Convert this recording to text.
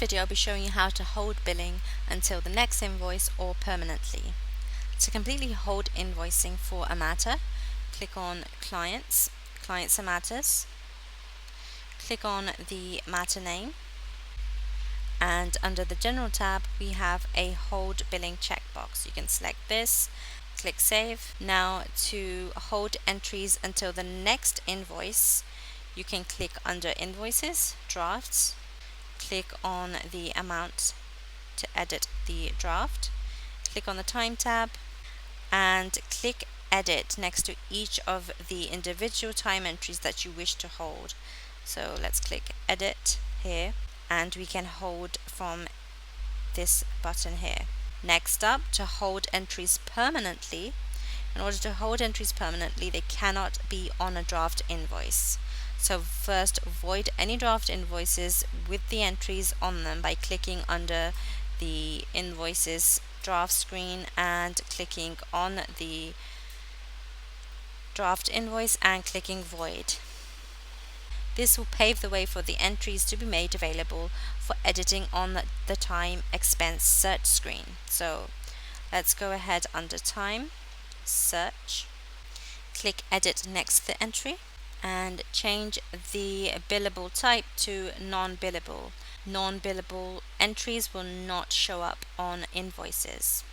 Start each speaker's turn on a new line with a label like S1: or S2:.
S1: video I'll be showing you how to hold billing until the next invoice or permanently. To completely hold invoicing for a matter, click on Clients, Clients and Matters, click on the matter name, and under the General tab we have a Hold Billing checkbox. You can select this, click Save. Now to hold entries until the next invoice, you can click under Invoices, Drafts, click on the amount to edit the draft, click on the Time tab, and click Edit next to each of the individual time entries that you wish to hold. So let's click Edit here, and we can hold from this button here. Next up, to hold entries permanently. In order to hold entries permanently, they cannot be on a draft invoice. So first, void any draft invoices with the entries on them by clicking under the Invoices draft screen and clicking on the draft invoice and clicking Void. This will pave the way for the entries to be made available for editing on the time expense search screen. So let's go ahead under Time, Search, click Edit next to the entry, and change the billable type to non-billable. Non-billable entries will not show up on invoices.